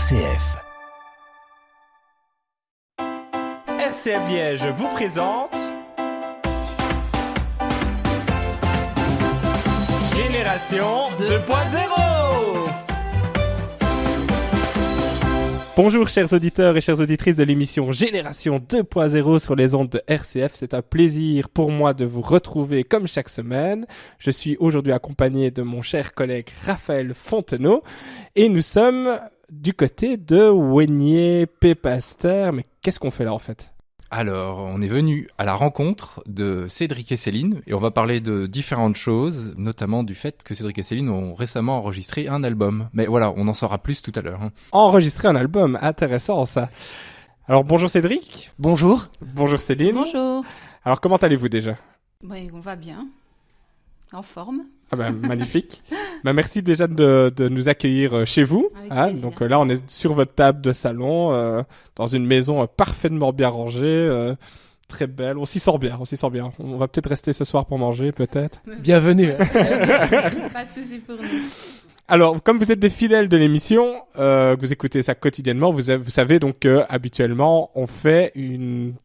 RCF. RCF Liège vous présente Génération 2.0. Bonjour chers auditeurs et chères auditrices de l'émission Génération 2.0 sur les ondes de RCF. C'est un plaisir pour moi de vous retrouver comme chaque semaine. Je suis aujourd'hui accompagné de mon cher collègue Raphaël Fontenot et nous sommes du côté de Wenier-Pépaster. Mais qu'est-ce qu'on fait là en fait ? Alors, on est venu à la rencontre de Cédric et Céline et on va parler de différentes choses, notamment du fait que Cédric et Céline ont récemment enregistré un album. Mais voilà, on en saura plus tout à l'heure. Enregistrer un album, intéressant ça. Alors bonjour Cédric. Bonjour. Bonjour Céline. Bonjour. Alors comment allez-vous déjà ? Oui, on va bien. En forme. Ah ben magnifique. Merci déjà de nous accueillir chez vous. Avec plaisir. Donc là on est sur votre table de salon, dans une maison parfaitement bien rangée, très belle. On s'y sort bien. On va peut-être rester ce soir pour manger, peut-être. Bienvenue. Pas de soucis pour nous. Alors, comme vous êtes des fidèles de l'émission, que vous écoutez ça quotidiennement, vous savez donc que habituellement on fait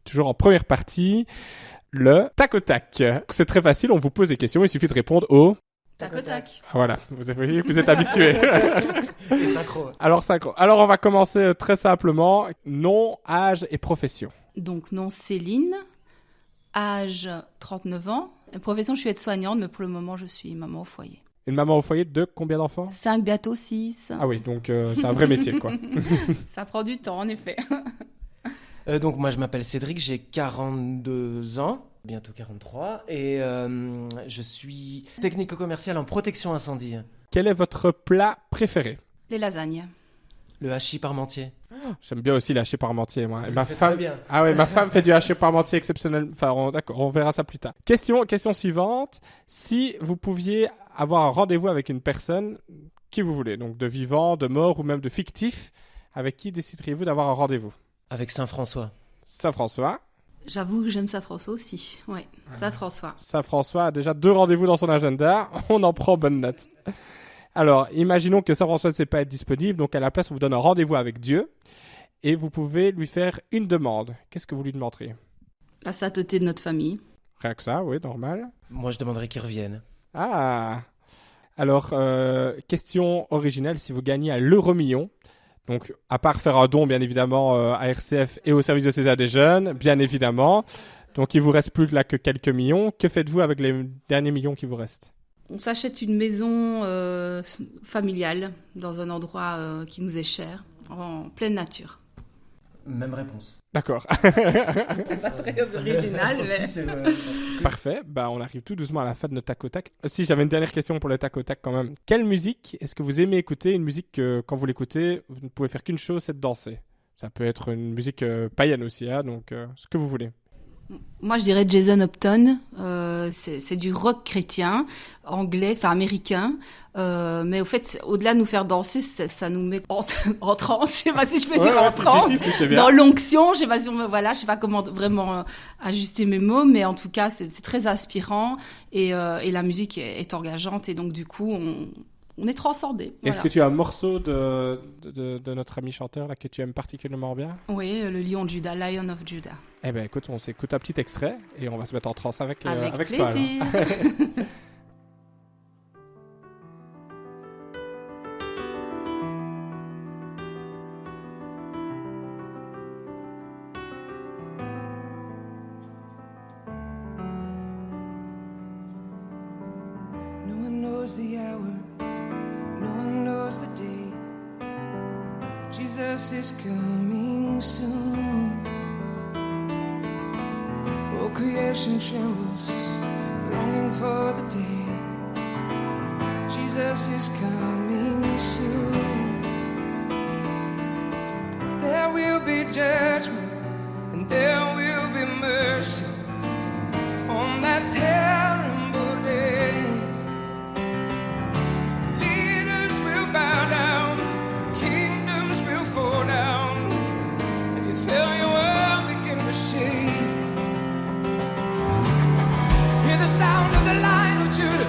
toujours en première partie le tac au tac. C'est très facile, on vous pose des questions, il suffit de répondre au Tac au tac. Ah, voilà, vous voyez que vous êtes habitués. Et synchro. Alors on va commencer très simplement. Nom, âge et profession. Donc, nom Céline, âge 39 ans. Et profession, je suis aide-soignante, mais pour le moment, je suis maman au foyer. Une maman au foyer de combien d'enfants ? 5, bientôt 6. Ah oui, donc c'est un vrai métier, quoi. Ça prend du temps, en effet. Donc moi je m'appelle Cédric, j'ai 42 ans, bientôt 43, et je suis technico-commercial en protection incendie. Quel est votre plat préféré ? Les lasagnes. Le hachis parmentier. J'aime bien aussi le hachis parmentier, moi. Et ma fait femme... très bien. Ah ouais, ma femme fait du hachis parmentier exceptionnel. Enfin, d'accord, on verra ça plus tard. Question suivante. Si vous pouviez avoir un rendez-vous avec une personne, qui vous voulez, donc de vivant, de mort ou même de fictif, avec qui décideriez-vous d'avoir un rendez-vous ? Avec Saint-François. Saint-François. J'avoue que j'aime Saint-François aussi. Oui, Saint-François. Saint-François a déjà 2 rendez-vous dans son agenda. On en prend bonne note. Alors, imaginons que Saint-François ne sait pas être disponible. Donc, à la place, on vous donne un rendez-vous avec Dieu. Et vous pouvez lui faire une demande. Qu'est-ce que vous lui demanderiez ? La sainteté de notre famille. Rien que ça, oui, normal. Moi je demanderais qu'il revienne. Ah ! Alors, question originale, si vous gagnez à l'euro-million, donc à part faire un don, bien évidemment, à RCF et au service de César des jeunes, bien évidemment, donc il vous reste plus là que quelques millions, que faites-vous avec les derniers millions qui vous restent ? On s'achète une maison familiale dans un endroit qui nous est cher, en pleine nature. Même réponse. D'accord. C'est pas très original, Aussi, mais... c'est vrai. Parfait, on arrive tout doucement à la fin de notre tac au tac. Si j'avais une dernière question pour le tac au tac quand même. Quelle musique est-ce que vous aimez écouter ? Une musique que quand vous l'écoutez, vous ne pouvez faire qu'une chose, c'est de danser. Ça peut être une musique païenne aussi, donc ce que vous voulez. Moi, je dirais Jason Upton. C'est du rock chrétien, anglais, enfin américain. Mais au fait, au-delà de nous faire danser, ça nous met en transe. Je sais pas si je peux dire en transe. Si, c'est bien. Dans l'onction, je sais pas si je sais pas comment vraiment ajuster mes mots, mais en tout cas, c'est très inspirant et la musique est engageante et donc du coup, on est transcendé. Est-ce que tu as un morceau de notre ami chanteur là, que tu aimes particulièrement bien ? Oui, le lion de Juda, Lion of Judah. Eh bien, écoute, on s'écoute un petit extrait et on va se mettre en transe avec toi. Plaisir. Alors. No one knows the hour, no one knows the day. Jesus is coming soon. Oh, creation trembles, longing for the day. Jesus is coming soon. There will be judgment and there will be mercy on that terrible day. Leaders will bow down, kingdoms will fall down, and you feel your world begin to shake. Hear the sound of the Lion of Judah,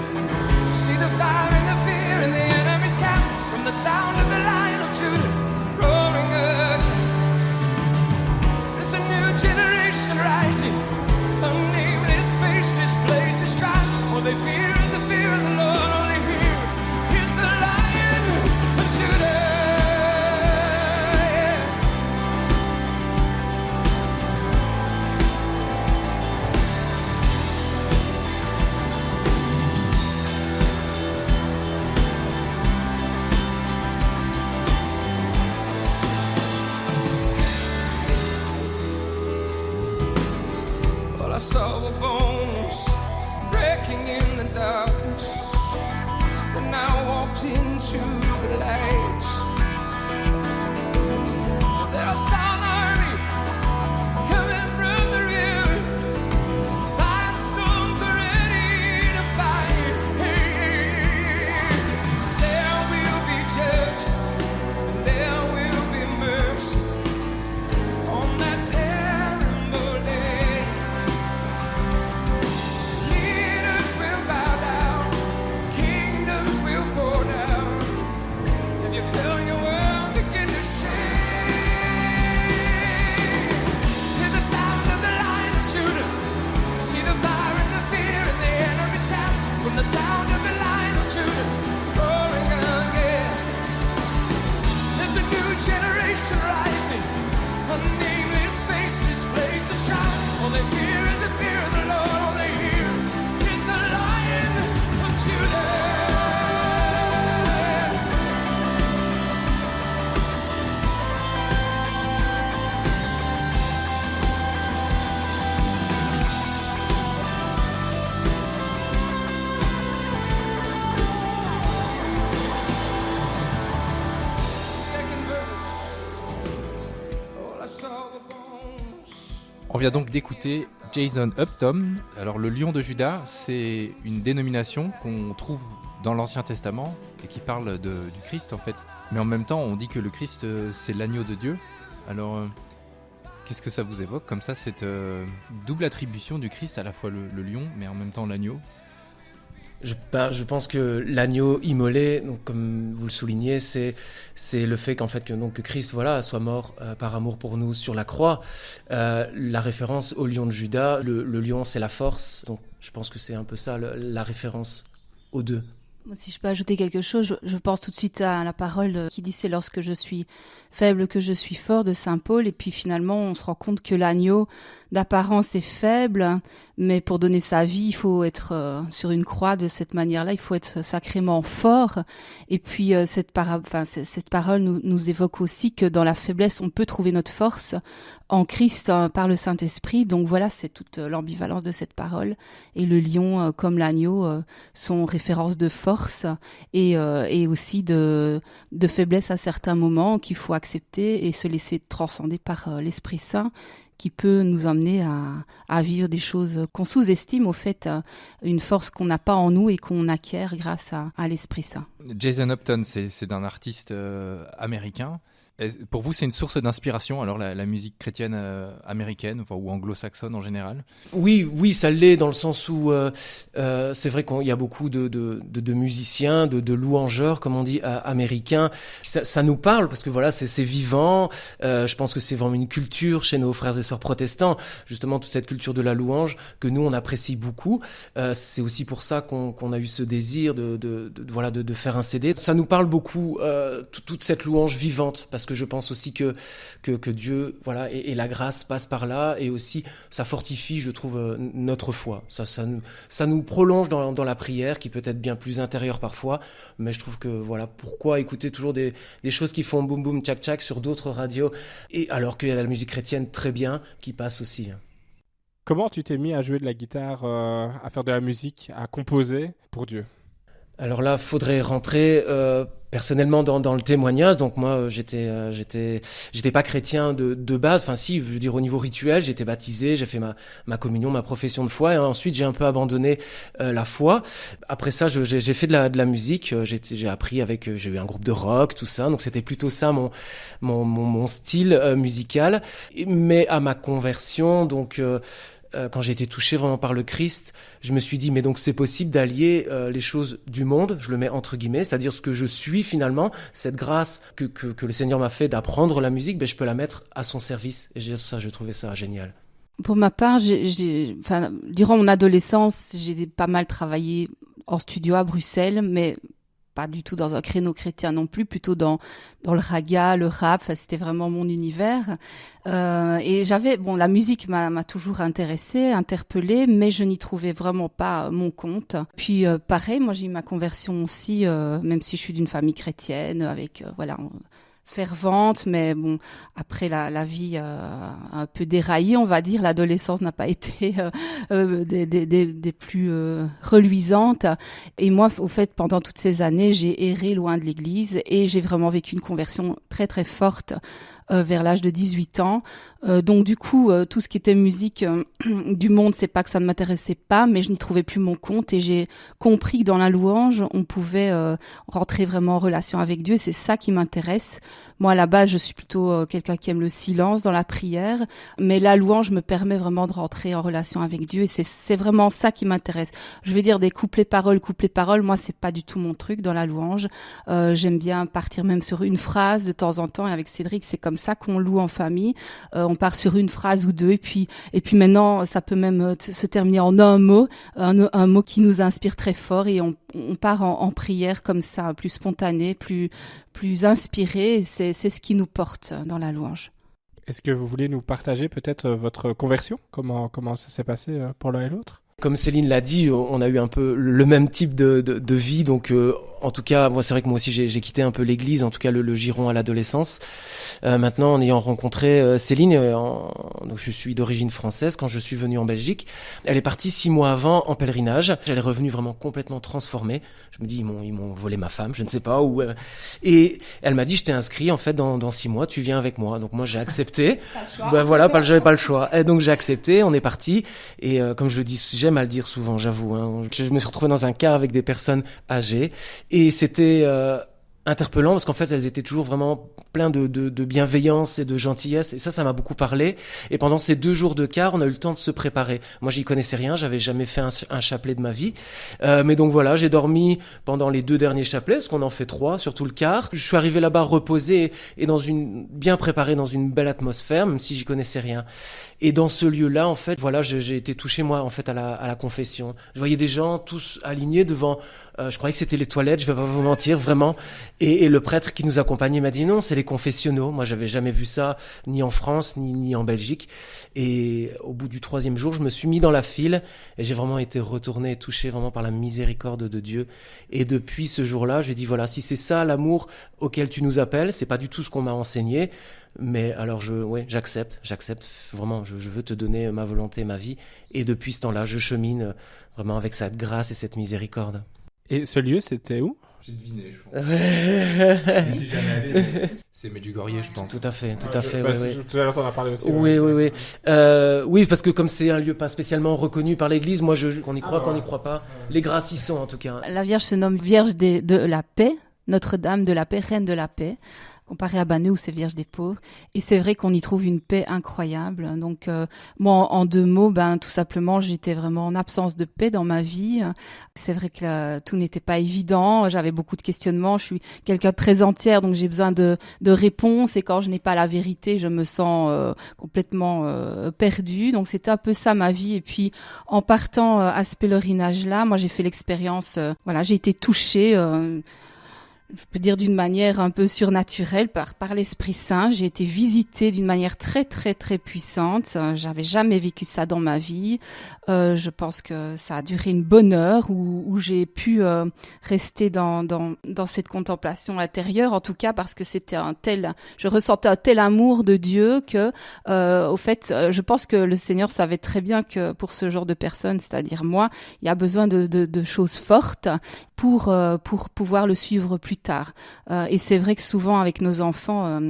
see the fire and the fear in the enemy's camp. From the sound of the Lion of Judah, roar were bones breaking in the darkness. Then I walked into the light. There's a sound army coming from the river. Firestorms are ready to fight. There will be judgment and there will be mercy on that terrible day. Leaders will bow down, kingdoms will fall down. If you feel your world begin to shake, hear the sound of the Lion of Judah. See the fire and the fear and the enemy's camp. From the sound of the Lion of Judah roaring again. There's a new generation rising, a nameless, faceless place is trying. All they fear is the fear of the Lord. All they hear is the Lion of Judah. Second verse, all I saw were bones. On vient donc d'écouter Jason Upton. Alors le lion de Juda, c'est une dénomination qu'on trouve dans l'Ancien Testament et qui parle du Christ en fait. Mais en même temps, on dit que le Christ, c'est l'agneau de Dieu. Alors, qu'est-ce que ça vous évoque comme ça, cette double attribution du Christ, à la fois le lion, mais en même temps l'agneau? Je pense que l'agneau immolé, donc comme vous le soulignez, c'est le fait qu'en fait que Christ soit mort par amour pour nous sur la croix. La référence au lion de Juda, le lion c'est la force, donc je pense que c'est un peu ça la référence aux deux. Moi, si je peux ajouter quelque chose, je pense tout de suite à la parole qui dit « c'est lorsque je suis faible que je suis fort » de Saint Paul. Et puis finalement, on se rend compte que l'agneau d'apparence est faible, mais pour donner sa vie, il faut être sur une croix de cette manière-là, il faut être sacrément fort. Et puis cette parole nous évoque aussi que dans la faiblesse, on peut trouver notre force en Christ par le Saint-Esprit. Donc voilà, c'est toute l'ambivalence de cette parole. Et le lion comme l'agneau sont références de force et aussi de faiblesse à certains moments qu'il faut accepter et se laisser transcender par l'Esprit Saint, qui peut nous emmener à vivre des choses qu'on sous-estime, au fait, une force qu'on n'a pas en nous et qu'on acquiert grâce à l'Esprit Saint. Jason Upton, c'est d'un artiste américain. Pour vous, c'est une source d'inspiration, alors la musique chrétienne américaine, enfin, ou anglo-saxonne en général? Oui, ça l'est dans le sens où c'est vrai qu'il y a beaucoup de musiciens, de louangeurs, comme on dit, américains. Ça nous parle parce que voilà, c'est vivant. Je pense que c'est vraiment une culture chez nos frères et sœurs protestants, justement toute cette culture de la louange que nous on apprécie beaucoup. C'est aussi pour ça qu'on a eu ce désir de faire un CD. Ça nous parle beaucoup, toute cette louange vivante, parce que je pense aussi que Dieu, voilà, et la grâce passe par là, et aussi ça fortifie, je trouve, notre foi. Ça nous prolonge dans la prière, qui peut être bien plus intérieure parfois, mais je trouve que voilà, pourquoi écouter toujours des choses qui font boum boum tchac tchac sur d'autres radios, et alors qu'il y a la musique chrétienne très bien qui passe aussi. Comment tu t'es mis à jouer de la guitare, à faire de la musique, à composer pour Dieu? Alors là, faudrait rentrer personnellement dans le témoignage. Donc moi, j'étais pas chrétien de base. Enfin si, je veux dire au niveau rituel, j'étais baptisé, j'ai fait ma communion, ma profession de foi, et ensuite j'ai un peu abandonné la foi. Après ça, j'ai fait de la musique. J'ai appris j'ai eu un groupe de rock, tout ça. Donc c'était plutôt ça mon style musical. Mais à ma conversion, donc quand j'ai été touché vraiment par le Christ, je me suis dit, mais donc c'est possible d'allier les choses du monde, je le mets entre guillemets, c'est-à-dire ce que je suis finalement, cette grâce que le Seigneur m'a fait d'apprendre la musique, je peux la mettre à son service. Et je trouvais ça génial. Pour ma part, durant mon adolescence, j'ai pas mal travaillé en studio à Bruxelles, mais pas du tout dans un créneau chrétien non plus, plutôt dans le raga, le rap. Enfin, c'était vraiment mon univers. Et la musique m'a toujours intéressée, interpellée, mais je n'y trouvais vraiment pas mon compte. Puis pareil, moi j'ai eu ma conversion aussi, même si je suis d'une famille chrétienne, avec fervente, mais bon, après la vie a un peu déraillé, on va dire. L'adolescence n'a pas été des plus reluisantes. Et moi, au fait, pendant toutes ces années, j'ai erré loin de l'église et j'ai vraiment vécu une conversion très très forte vers l'âge de 18 ans. Donc du coup, tout ce qui était musique du monde, c'est pas que ça ne m'intéressait pas, mais je n'y trouvais plus mon compte et j'ai compris que dans la louange, on pouvait rentrer vraiment en relation avec Dieu. C'est ça qui m'intéresse. Moi, à la base, je suis plutôt quelqu'un qui aime le silence dans la prière, mais la louange me permet vraiment de rentrer en relation avec Dieu et c'est vraiment ça qui m'intéresse. Je vais dire des couplets-paroles, moi, c'est pas du tout mon truc dans la louange. J'aime bien partir même sur une phrase de temps en temps et avec Cédric, c'est comme ça qu'on loue en famille. On part sur une phrase ou deux et puis maintenant ça peut même se terminer en un mot qui nous inspire très fort et on part en prière comme ça, plus spontané, plus inspiré. Et c'est ce qui nous porte dans la louange. Est-ce que vous voulez nous partager peut-être votre conversion? Comment ça s'est passé pour l'un et l'autre? Comme Céline l'a dit, on a eu un peu le même type de vie. Donc, en tout cas, moi, c'est vrai que moi aussi, j'ai quitté un peu l'église, en tout cas le giron à l'adolescence. Maintenant, en ayant rencontré Céline, donc je suis d'origine française, quand je suis venu en Belgique, elle est partie 6 mois avant en pèlerinage. Elle est revenue vraiment complètement transformée. Je me dis, ils m'ont volé ma femme, je ne sais pas où. Et elle m'a dit, je t'ai inscrit, en fait, dans 6 mois, tu viens avec moi. Donc moi, j'ai accepté. Ben voilà, j'avais pas le choix. Et donc j'ai accepté, on est parti. Et comme je le dis, j'aime à le dire souvent, j'avoue. Je me suis retrouvé dans un car avec des personnes âgées et c'était interpellant parce qu'en fait elles étaient toujours vraiment plein de bienveillance et de gentillesse et ça m'a beaucoup parlé. Et pendant ces 2 jours de car, on a eu le temps de se préparer. Moi, j'y connaissais rien, j'avais jamais fait un chapelet de ma vie, mais donc voilà, j'ai dormi pendant les 2 derniers chapelets parce qu'on en fait 3 sur tout le car. Je suis arrivé là-bas reposé et bien préparé, dans une belle atmosphère, même si j'y connaissais rien. Et dans ce lieu-là, en fait, voilà, j'ai été touché, moi, en fait, à la confession. Je voyais des gens tous alignés devant, je croyais que c'était les toilettes, je vais pas vous mentir, vraiment. Et le prêtre qui nous accompagnait m'a dit non, c'est les confessionnaux. Moi, j'avais jamais vu ça, ni en France, ni en Belgique. Et au bout du 3e jour, je me suis mis dans la file et j'ai vraiment été retourné et touché vraiment par la miséricorde de Dieu. Et depuis ce jour-là, j'ai dit voilà, si c'est ça l'amour auquel tu nous appelles, c'est pas du tout ce qu'on m'a enseigné. Mais alors j'accepte vraiment, je veux te donner ma volonté, ma vie. Et depuis ce temps-là, je chemine vraiment avec cette grâce et cette miséricorde. Et ce lieu, c'était où? J'ai deviné, je pense. Je suis jamais allé, mais c'est Medjugorje, je pense. Tout à fait, Tout à l'heure, on a parlé aussi. Oui. Oui, parce que comme c'est un lieu pas spécialement reconnu par l'Église, moi, qu'on y croit, qu'on n'y croit pas, les grâces y sont en tout cas. La Vierge se nomme Vierge de la paix, Notre-Dame de la paix, Reine de la paix, comparé à Baneu où c'est Vierge des pauvres. Et c'est vrai qu'on y trouve une paix incroyable. Donc moi, en 2 mots, tout simplement, j'étais vraiment en absence de paix dans ma vie. C'est vrai que tout n'était pas évident. J'avais beaucoup de questionnements. Je suis quelqu'un de très entière, donc j'ai besoin de réponses. Et quand je n'ai pas la vérité, je me sens complètement perdue. Donc c'était un peu ça ma vie. Et puis en partant à ce pèlerinage-là, moi j'ai fait l'expérience. J'ai été touchée. Je peux dire d'une manière un peu surnaturelle par l'Esprit Saint. J'ai été visitée d'une manière très très très puissante. J'avais jamais vécu ça dans ma vie. Je pense que ça a duré une bonne heure où j'ai pu rester dans cette contemplation intérieure, en tout cas parce que je ressentais un tel amour de Dieu que, au fait, je pense que le Seigneur savait très bien que pour ce genre de personnes, c'est-à-dire moi, il y a besoin de choses fortes pour pouvoir le suivre plus tard. Et c'est vrai que souvent avec nos enfants,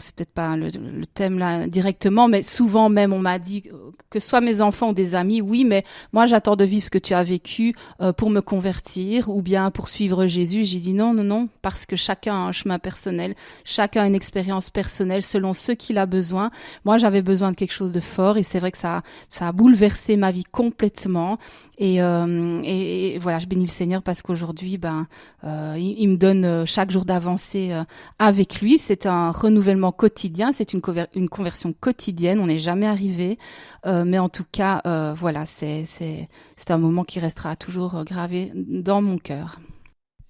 c'est peut-être pas le thème là directement, mais souvent même on m'a dit que ce soit mes enfants ou des amis, oui, mais moi j'attends de vivre ce que tu as vécu pour me convertir ou bien pour suivre Jésus. J'ai dit non, parce que chacun a un chemin personnel, chacun a une expérience personnelle selon ce qu'il a besoin. Moi j'avais besoin de quelque chose de fort et c'est vrai que ça a bouleversé ma vie complètement. Et voilà, je bénis le Seigneur parce qu'aujourd'hui, il me donne chaque jour d'avancer avec lui. C'est un renouvellement quotidien, c'est une conversion quotidienne. On n'est jamais arrivé, mais en tout cas, voilà, c'est un moment qui restera toujours gravé dans mon cœur.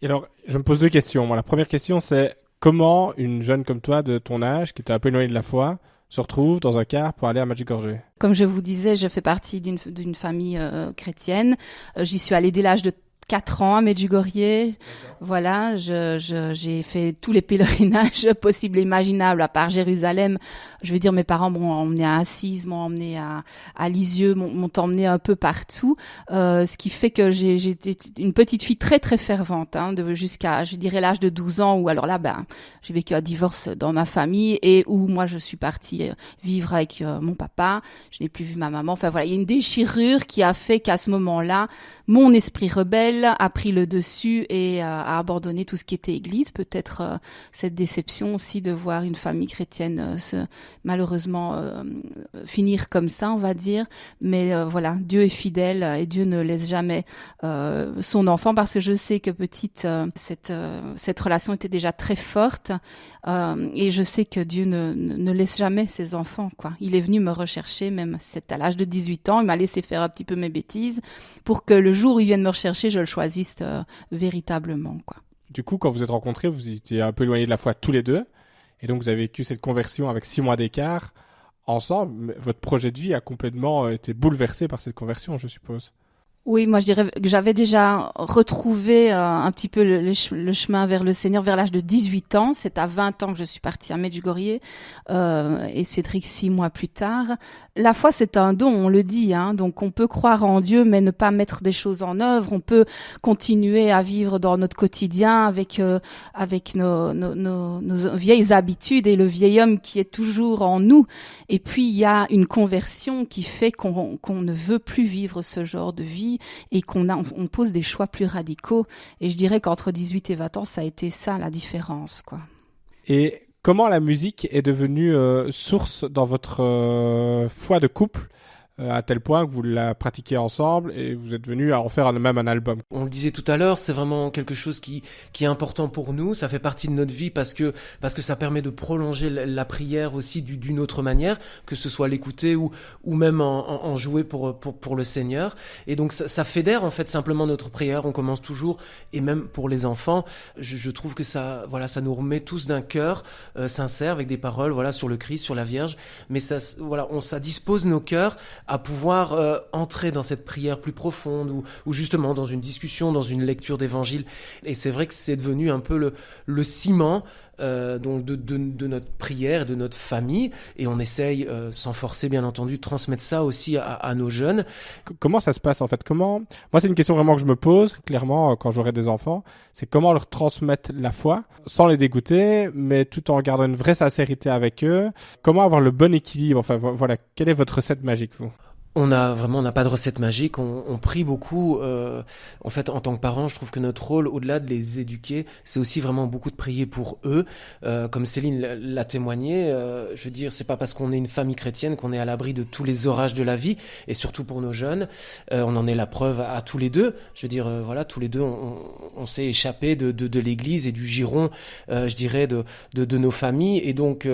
Et alors, je me pose 2 questions. La première question, c'est comment une jeune comme toi, de ton âge, qui était un peu éloignée de la foi, se retrouve dans un car pour aller à Medjugorje? Comme je vous disais, je fais partie d'une famille chrétienne. J'y suis allée dès l'âge de 4 ans à Medjugorje. Voilà, j'ai fait tous les pèlerinages possibles et imaginables, à part Jérusalem. Je veux dire, mes parents m'ont emmené à Assise, m'ont emmené à Lisieux, m'ont emmené un peu partout. Ce qui fait que j'ai été une petite fille très, très fervente, hein, jusqu'à, je dirais, l'âge de 12 ans, où alors là, j'ai vécu un divorce dans ma famille et où moi, je suis partie vivre avec mon papa. Je n'ai plus vu ma maman. Enfin voilà, il y a une déchirure qui a fait qu'à ce moment-là, mon esprit rebelle a pris le dessus et a abandonné tout ce qui était église. Peut-être cette déception aussi de voir une famille chrétienne malheureusement finir comme ça, on va dire. Mais voilà, Dieu est fidèle et Dieu ne laisse jamais son enfant, parce que je sais que petite, cette relation était déjà très forte et je sais que Dieu ne laisse jamais ses enfants, quoi. Il est venu me rechercher, même c'est à l'âge de 18 ans, il m'a laissé faire un petit peu mes bêtises pour que le jour où il vienne me rechercher, je le choisisse véritablement, quoi. Du coup, quand vous êtes rencontrés, vous étiez un peu éloignés de la foi tous les deux. Et donc, vous avez vécu cette conversion avec 6 mois d'écart ensemble. Votre projet de vie a complètement été bouleversé par cette conversion, je suppose. Oui, moi je dirais que j'avais déjà retrouvé un petit peu le chemin vers le Seigneur vers l'âge de 18 ans. C'est à 20 ans que je suis partie à Medjugorje et Cédric 6 mois plus tard. La foi, c'est un don, on le dit, hein, donc on peut croire en Dieu mais ne pas mettre des choses en œuvre. On peut continuer à vivre dans notre quotidien avec nos vieilles habitudes et le vieil homme qui est toujours en nous. Et puis il y a une conversion qui fait qu'on ne veut plus vivre ce genre de vie et on pose des choix plus radicaux. Et je dirais qu'entre 18 et 20 ans, ça a été ça la différence, quoi. Et comment la musique est devenue source dans votre foi de couple, à tel point que vous la pratiquez ensemble et vous êtes venus à en faire même un album? On le disait tout à l'heure, c'est vraiment quelque chose qui est important pour nous. Ça fait partie de notre vie parce que ça permet de prolonger la prière aussi d'une autre manière, que ce soit l'écouter ou même en jouer pour le Seigneur. Et donc ça fédère en fait simplement notre prière. On commence toujours, et même pour les enfants, je trouve que ça nous remet tous d'un cœur sincère avec des paroles sur le Christ, sur la Vierge. Mais ça dispose nos cœurs à pouvoir entrer dans cette prière plus profonde ou justement dans une discussion, dans une lecture d'évangile. Et c'est vrai que c'est devenu un peu le ciment donc de notre prière et de notre famille, et on essaye, sans forcer bien entendu, de transmettre ça aussi à nos jeunes. Comment ça se passe en fait? Moi c'est une question vraiment que je me pose, clairement, quand j'aurai des enfants, c'est comment leur transmettre la foi, sans les dégoûter, mais tout en gardant une vraie sincérité avec eux. Comment avoir le bon équilibre? Enfin voilà, quelle est votre recette magique, vous? On n'a pas de recette magique, on prie beaucoup. En fait, en tant que parents, je trouve que notre rôle, au-delà de les éduquer, c'est aussi vraiment beaucoup de prier pour eux. Comme Céline l'a témoigné, je veux dire, c'est pas parce qu'on est une famille chrétienne qu'on est à l'abri de tous les orages de la vie, et surtout pour nos jeunes. On en est la preuve à tous les deux. Je veux dire, tous les deux, on s'est échappé de l'église et du giron, je dirais, de nos familles. Et donc,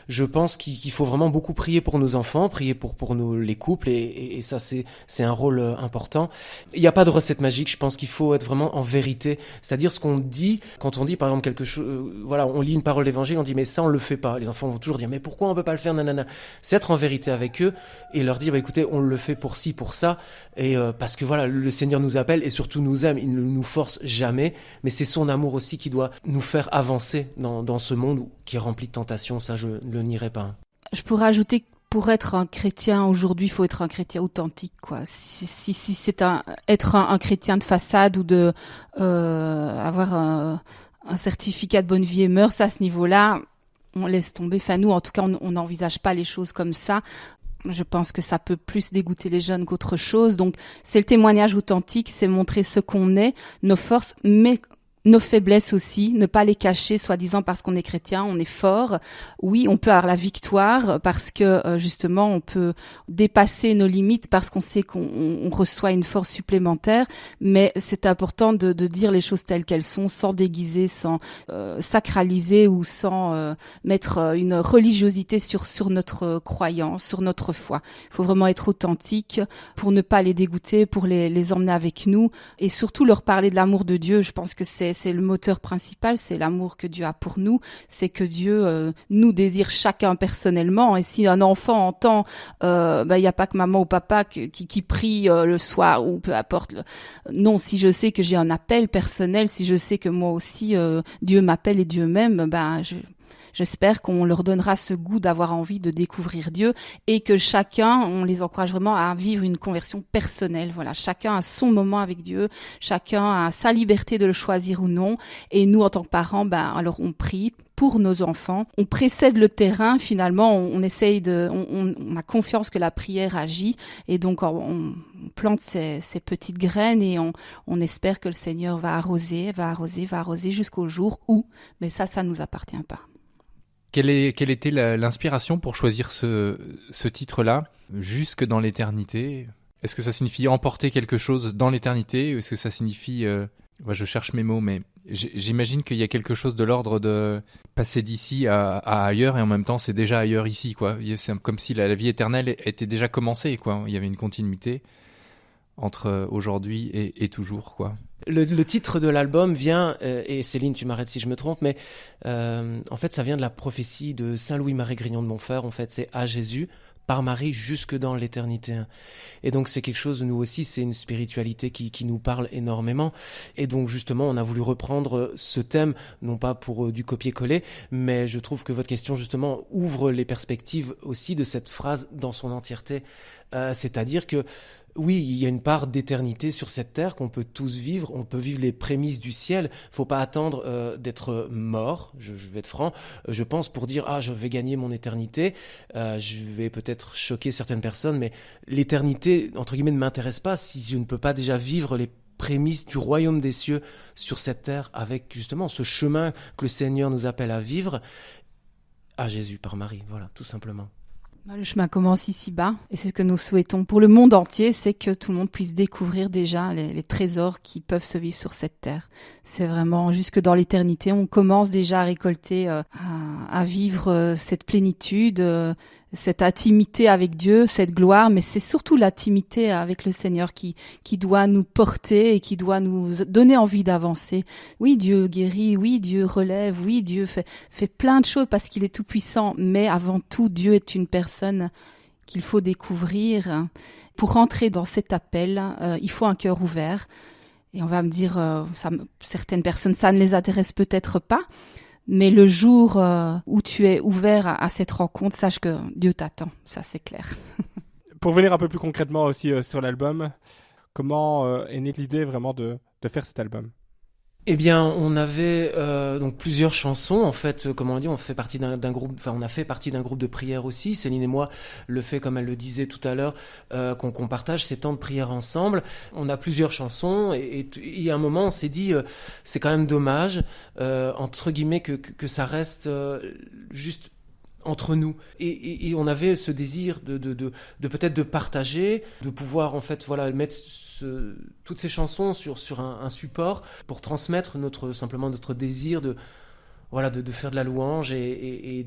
je pense qu'il faut vraiment beaucoup prier pour nos enfants, prier pour les couples, et ça c'est un rôle important. Il n'y a pas de recette magique, je pense qu'il faut être vraiment en vérité, c'est-à-dire ce qu'on dit, quand on dit par exemple quelque chose, on lit une parole d'évangile, on dit mais ça on le fait pas, les enfants vont toujours dire mais pourquoi on peut pas le faire, nanana. C'est être en vérité avec eux et leur dire écoutez, on le fait pour ci, pour ça, et parce que le Seigneur nous appelle et surtout nous aime, il ne nous force jamais, mais c'est son amour aussi qui doit nous faire avancer dans ce monde qui est rempli de tentations, ça je ne le nierai pas. Je pourrais ajouter que pour être un chrétien aujourd'hui, il faut être un chrétien authentique, quoi. Si c'est être un chrétien de façade ou de avoir un certificat de bonne vie et mœurs, à ce niveau-là, on laisse tomber. Enfin, nous, en tout cas, on n'envisage pas les choses comme ça. Je pense que ça peut plus dégoûter les jeunes qu'autre chose. Donc, c'est le témoignage authentique, c'est montrer ce qu'on est, nos forces, mais nos faiblesses aussi, ne pas les cacher, soi-disant parce qu'on est chrétien, on est fort. Oui, on peut avoir la victoire parce que justement, on peut dépasser nos limites parce qu'on sait qu'on reçoit une force supplémentaire. Mais c'est important de dire les choses telles qu'elles sont, sans déguiser, sans sacraliser ou sans mettre une religiosité sur notre croyance, sur notre foi. Il faut vraiment être authentique pour ne pas les dégoûter, pour les emmener avec nous et surtout leur parler de l'amour de Dieu. Je pense que c'est c'est le moteur principal, c'est l'amour que Dieu a pour nous, c'est que Dieu nous désire chacun personnellement. Et si un enfant entend, il y a pas que maman ou papa qui prie le soir ou peu importe. Non, si je sais que j'ai un appel personnel, si je sais que moi aussi Dieu m'appelle et Dieu m'aime, j'espère qu'on leur donnera ce goût d'avoir envie de découvrir Dieu et que chacun, on les encourage vraiment à vivre une conversion personnelle. Voilà, chacun a son moment avec Dieu, chacun a sa liberté de le choisir ou non. Et nous, en tant que parents, alors on prie pour nos enfants. On précède le terrain, finalement, on essaye on a confiance que la prière agit et donc on plante ces petites graines et on espère que le Seigneur va arroser jusqu'au jour où, mais ça nous appartient pas. Quelle était l'inspiration pour choisir ce titre-là, jusque dans l'éternité? Est-ce que ça signifie emporter quelque chose dans l'éternité? Ou est-ce que ça signifie... je cherche mes mots, mais j'imagine qu'il y a quelque chose de l'ordre de passer d'ici à ailleurs, et en même temps, c'est déjà ailleurs ici, quoi. C'est comme si la vie éternelle était déjà commencée, quoi. Il y avait une continuité entre aujourd'hui et toujours, quoi. Le titre de l'album vient, et Céline, tu m'arrêtes si je me trompe, mais en fait, ça vient de la prophétie de Saint Louis-Marie Grignon de Montfort. En fait, c'est à Jésus, par Marie, jusque dans l'éternité. Et donc, c'est quelque chose, nous aussi, c'est une spiritualité qui nous parle énormément. Et donc, justement, on a voulu reprendre ce thème, non pas pour du copier-coller, mais je trouve que votre question, justement, ouvre les perspectives aussi de cette phrase dans son entièreté. C'est-à-dire que oui, il y a une part d'éternité sur cette terre qu'on peut tous vivre. On peut vivre les prémices du ciel. Faut pas attendre d'être mort. Je vais être franc. Je pense pour dire je vais gagner mon éternité. Je vais peut-être choquer certaines personnes, mais l'éternité entre guillemets ne m'intéresse pas si je ne peux pas déjà vivre les prémices du royaume des cieux sur cette terre avec justement ce chemin que le Seigneur nous appelle à vivre. À Jésus par Marie, voilà, tout simplement. Le chemin commence ici-bas et c'est ce que nous souhaitons pour le monde entier, c'est que tout le monde puisse découvrir déjà les trésors qui peuvent se vivre sur cette terre. C'est vraiment jusque dans l'éternité, on commence déjà à récolter, à vivre cette plénitude, cette intimité avec Dieu, cette gloire, mais c'est surtout l'intimité avec le Seigneur qui doit nous porter et qui doit nous donner envie d'avancer. Oui, Dieu guérit, oui, Dieu relève, oui, Dieu fait plein de choses parce qu'il est tout puissant, mais avant tout, Dieu est une personne qu'il faut découvrir. Pour rentrer dans cet appel, il faut un cœur ouvert. Et on va me dire, certaines personnes, ça ne les intéresse peut-être pas, mais le jour où tu es ouvert à cette rencontre, sache que Dieu t'attend, ça c'est clair. Pour venir un peu plus concrètement aussi sur l'album, comment est née l'idée vraiment de faire cet album ? Eh bien, on avait donc plusieurs chansons. En fait, comme on l'a dit, on fait partie d'un groupe. Enfin, on a fait partie d'un groupe de prière aussi. Céline et moi le fait, comme elle le disait tout à l'heure, qu'on partage ces temps de prière ensemble. On a plusieurs chansons et à un moment, on s'est dit, c'est quand même dommage entre guillemets que ça reste juste entre nous et on avait ce désir de peut-être de partager, de pouvoir en fait mettre toutes ces chansons sur un support pour transmettre simplement notre désir de faire de la louange et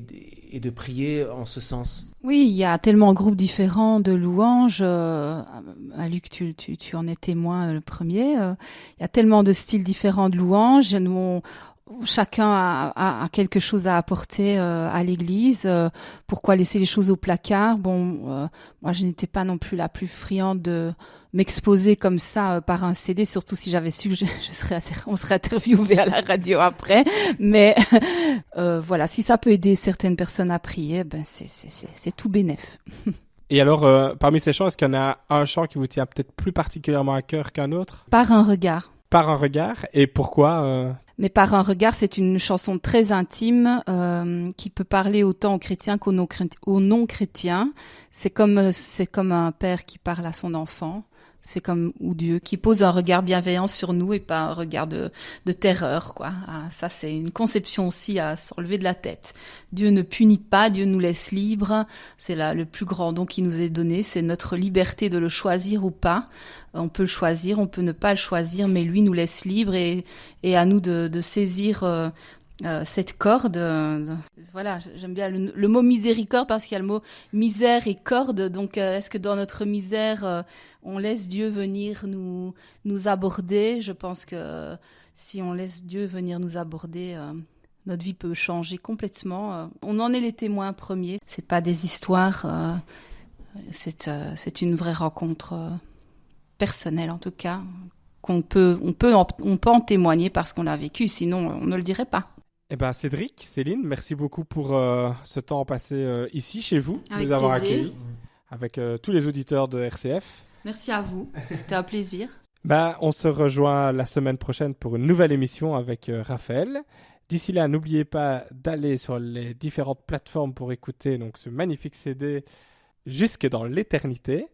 de prier en ce sens. Oui, il y a tellement de groupes différents de louanges. Luc, tu en es témoin le premier. Il y a tellement de styles différents de louanges. Chacun a quelque chose à apporter à l'église. Pourquoi laisser les choses au placard ? Moi, je n'étais pas non plus la plus friande de m'exposer comme ça par un CD, surtout si j'avais su que on serait interviewé à la radio après. Mais si ça peut aider certaines personnes à prier, c'est tout bénef. Et alors, parmi ces chants, est-ce qu'il y en a un chant qui vous tient peut-être plus particulièrement à cœur qu'un autre ? Par un regard. Par un regard. Et pourquoi Mais Par un regard, c'est une chanson très intime qui peut parler autant aux chrétiens qu'aux non-chrétiens. C'est comme un père qui parle à son enfant. C'est comme Dieu qui pose un regard bienveillant sur nous et pas un regard de terreur, quoi. Ça, c'est une conception aussi à s'enlever de la tête. Dieu ne punit pas, Dieu nous laisse libres. C'est le plus grand don qui nous est donné. C'est notre liberté de le choisir ou pas. On peut le choisir, on peut ne pas le choisir, mais lui nous laisse libres et à nous de saisir cette corde. J'aime bien le mot miséricorde parce qu'il y a le mot misère et corde. Donc, est-ce que dans notre misère, on laisse Dieu venir nous aborder ? Je pense que si on laisse Dieu venir nous aborder, notre vie peut changer complètement. On en est les témoins premiers. C'est pas des histoires, c'est une vraie rencontre personnelle en tout cas. On peut en témoigner parce qu'on l'a vécu, sinon on ne le dirait pas. Eh ben, Cédric, Céline, merci beaucoup pour ce temps passé ici, chez vous, Avec nous avoir plaisir. accueillis, avec tous les auditeurs de RCF. Merci à vous, c'était un plaisir. On se rejoint la semaine prochaine pour une nouvelle émission avec Raphaël. D'ici là, n'oubliez pas d'aller sur les différentes plateformes pour écouter donc, ce magnifique CD jusque dans l'éternité.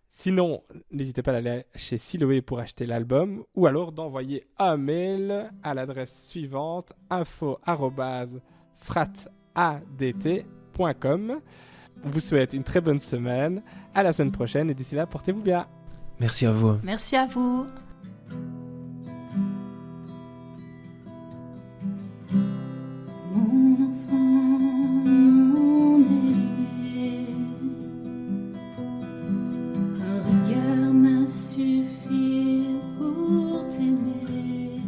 Sinon, n'hésitez pas d'aller chez Siloé pour acheter l'album ou alors d'envoyer un mail à l'adresse suivante info@fratradt.com. On vous souhaite une très bonne semaine. À la semaine prochaine et d'ici là, portez-vous bien. Merci à vous. Merci à vous. Mon enfant, mon aimé, un regard m'a suffi pour t'aimer.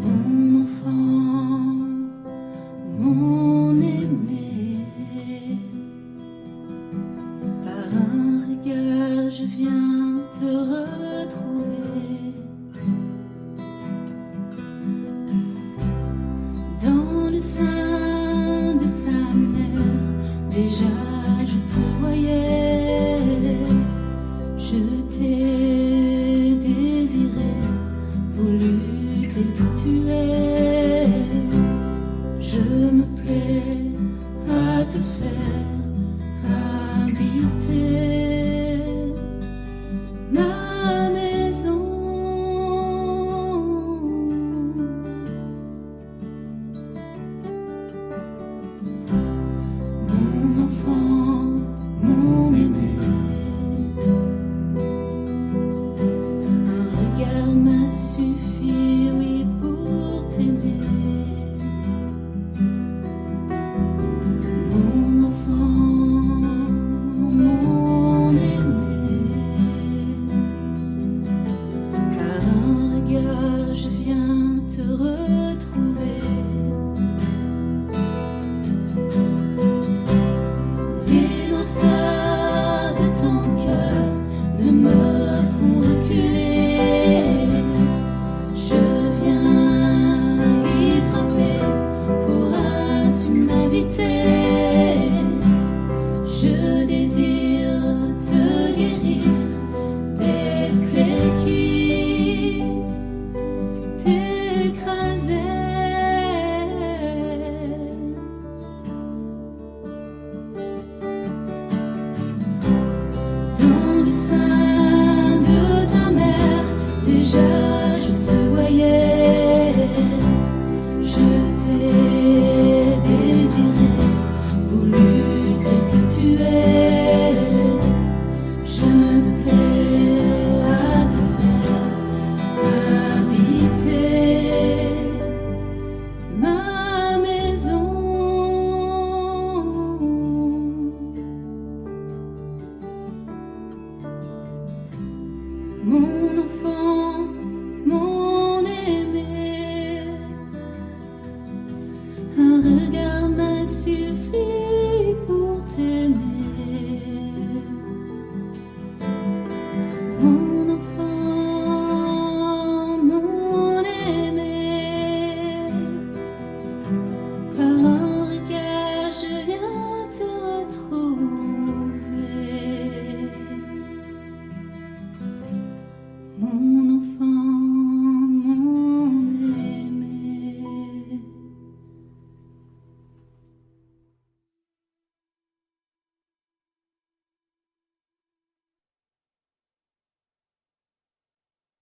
Mon enfant, mon aimé, par un regard je viens te retrouver. Dans le sein de ta mère, déjà je te voyais. Je t'ai désiré, voulu tel que tu es. Je me plais à te faire habiter ma maison. Mon enfant, mon aimé, un regard m'a suffi, oui, pour t'aimer. Mon enfant, mon aimé, par un regard je viens te retrouver. Les noirceurs de ton cœur ne me font reculer. Je viens y frapper, pourras-tu m'inviter? Je désire te guérir des plaies qui t'écrasaient. Dans le sein de ta mère, déjà je te voyais. Je t'ai désiré, voulu tel que tu es. Je me plais à te faire habiter ma maison. Mon enfant, mon aimé, un regard m'a suffi pour t'aimer.